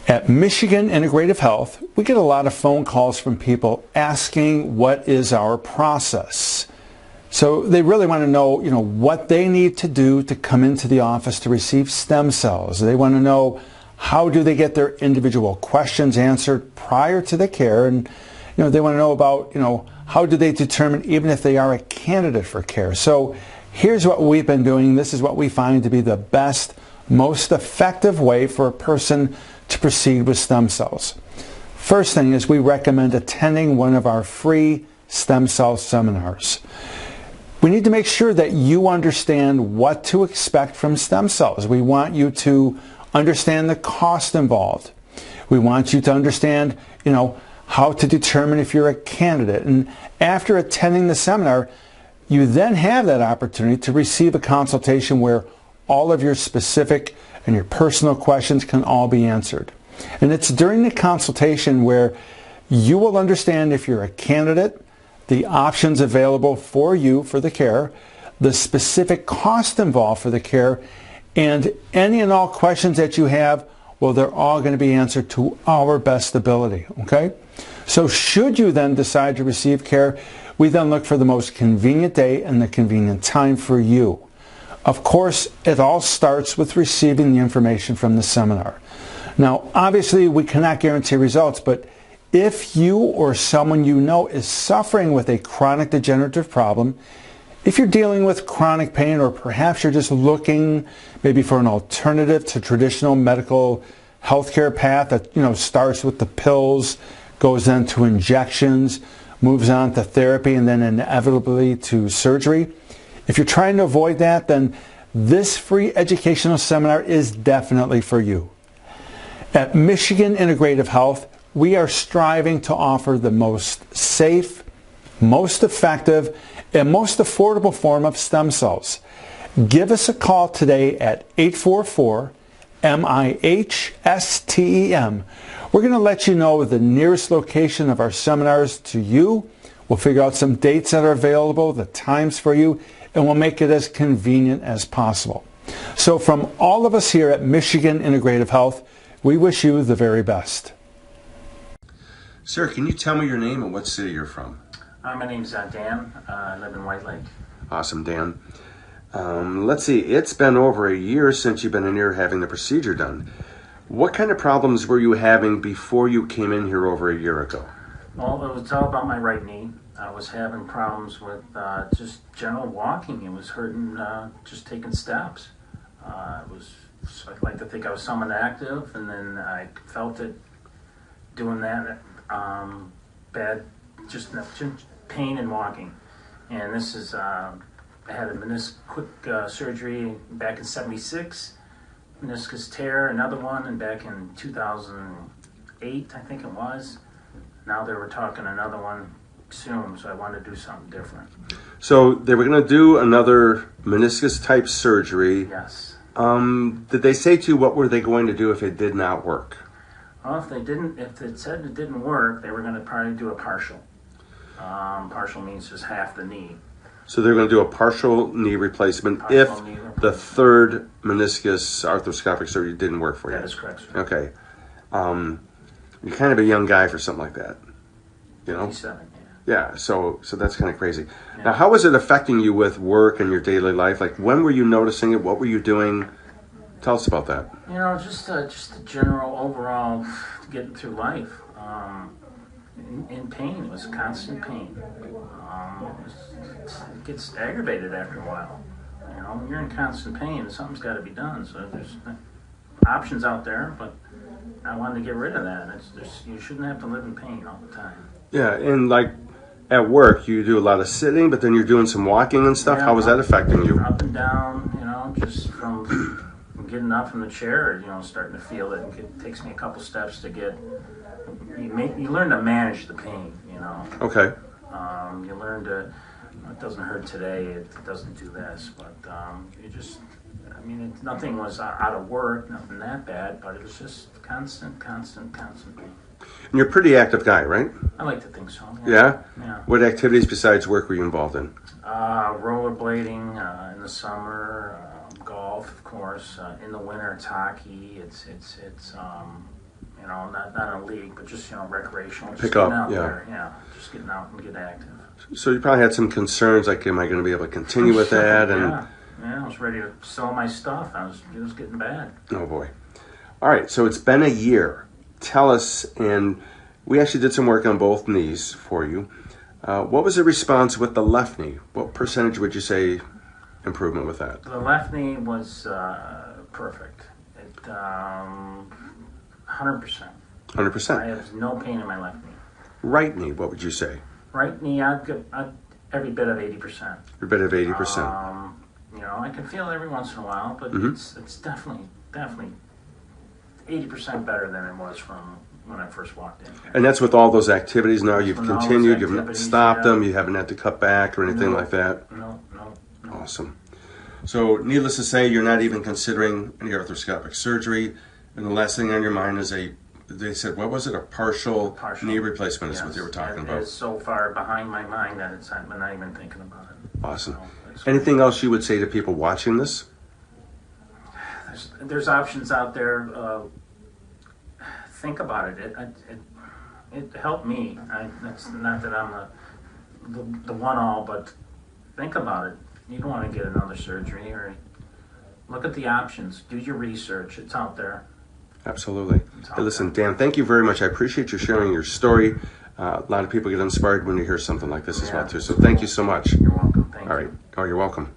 At Michigan Integrative Health, we get a lot of phone calls from people asking what is our process. So they really want to know, what they need to do to come into the office to receive stem cells. They want to know how do they get their individual questions answered prior to the care, and they want to know about, how do they determine even if they are a candidate for care. So here's what we've been doing. This is what we find to be the best, most effective way for a person to proceed with stem cells. First thing is we recommend attending one of our free stem cell seminars. We need to make sure that you understand what to expect from stem cells. We want you to understand the cost involved. We want you to understand, how to determine if you're a candidate. And after attending the seminar, you then have that opportunity to receive a consultation where all of your specific and your personal questions can all be answered. And it's during the consultation where you will understand if you're a candidate, the options available for you for the care, the specific cost involved for the care, and any and all questions that you have, well, they're all going to be answered to our best ability, okay? So should you then decide to receive care, we then look for the most convenient day and the convenient time for you. Of course, it all starts with receiving the information from the seminar. Now, obviously, we cannot guarantee results, but if you or someone you know is suffering with a chronic degenerative problem, if you're dealing with chronic pain, or perhaps you're just looking maybe for an alternative to traditional medical healthcare path that starts with the pills, goes then to injections, moves on to therapy, and then inevitably to surgery. If you're trying to avoid that, then this free educational seminar is definitely for you. At Michigan Integrative Health, we are striving to offer the most safe, most effective, and most affordable form of stem cells. Give us a call today at 844-MIHSTEM. We're going to let you know the nearest location of our seminars to you. We'll figure out some dates that are available, the times for you, and we'll make it as convenient as possible. So from all of us here at Michigan Integrative Health, we wish you the very best. Sir, can you tell me your name and what city you're from? My name's Dan. I live in White Lake. Awesome, Dan. Let's see, it's been over a year since you've been in here having the procedure done. What kind of problems were you having before you came in here over a year ago? Well, it was all about my right knee. I was having problems with just general walking. It was hurting just taking steps. I'd like to think I was somewhat active, and then I felt it doing that bad, just pain in walking. And this is, I had a quick surgery back in '76, meniscus tear, another one, and back in 2008, I think it was. Now they were talking another one soon, so I wanted to do something different. So they were going to do another meniscus type surgery. Yes. Did they say to you what were they going to do if it did not work? Well, if it said it didn't work, they were going to probably do a partial. Partial means just half the knee. So they're going to do a partial knee replacement if the third meniscus arthroscopic surgery didn't work for you. That is correct, sir. Okay. You're kind of a young guy for something like that, 57, Yeah, so that's kind of crazy. Yeah. Now, how was it affecting you with work and your daily life? Like, when were you noticing it? What were you doing? Tell us about that. Just the general overall getting through life. In pain, it was constant pain. It gets aggravated after a while. When you're in constant pain, something's got to be done. So there's options out there, but I wanted to get rid of that. You shouldn't have to live in pain all the time. Yeah, and like at work, you do a lot of sitting, but then you're doing some walking and stuff. Yeah, how was that affecting you? Up and down, just from getting up from the chair, starting to feel it. It takes me a couple steps to get. You learn to manage the pain, Okay. You learn to. It doesn't hurt today. It doesn't do this, but nothing was out of work, nothing that bad, but it was just constant pain. And you're a pretty active guy, right? I like to think so. Yeah? Yeah. What activities besides work were you involved in? Rollerblading in the summer, golf, of course. In the winter, it's hockey. It's You know, not a league, but just, you know, recreational. Just Pick getting up, out yeah. there. Yeah, just getting out and get active. So you probably had some concerns, like, am I going to be able to continue with that? And yeah, I was ready to sell my stuff. It was getting bad. oh boy. All right, so it's been a year. Tell us, and we actually did some work on both knees for you. What was the response with the left knee? What percentage would you say improvement with that? The left knee was perfect. 100%. 100%. I have no pain in my left knee. Right knee, what would you say? Right knee, I'd every bit of 80%. Every bit of 80%. You know, I can feel it every once in a while, but it's definitely 80% better than it was from when I first walked in. And that's with all those activities now. You've With all those continued, you've activities, stopped yeah. them, you haven't had to cut back or anything like that. No. Awesome. So needless to say, you're not even considering any arthroscopic surgery. And the last thing on your mind is they said, what was it? A partial knee replacement is what they were talking about. It's so far behind my mind that I'm not even thinking about it. Awesome. So, Anything else you would say to people watching this? there's options out there. Think about it. It helped me. It's not that I'm the one-all, but think about it. You don't want to get another surgery, or look at the options. Do your research. It's out there. Absolutely. Hey, listen, Dan, thank you very much. I appreciate you sharing your story. A lot of people get inspired when you hear something like this as well, too. So thank you so much. You're welcome. Thank you. All right. Oh, you're welcome.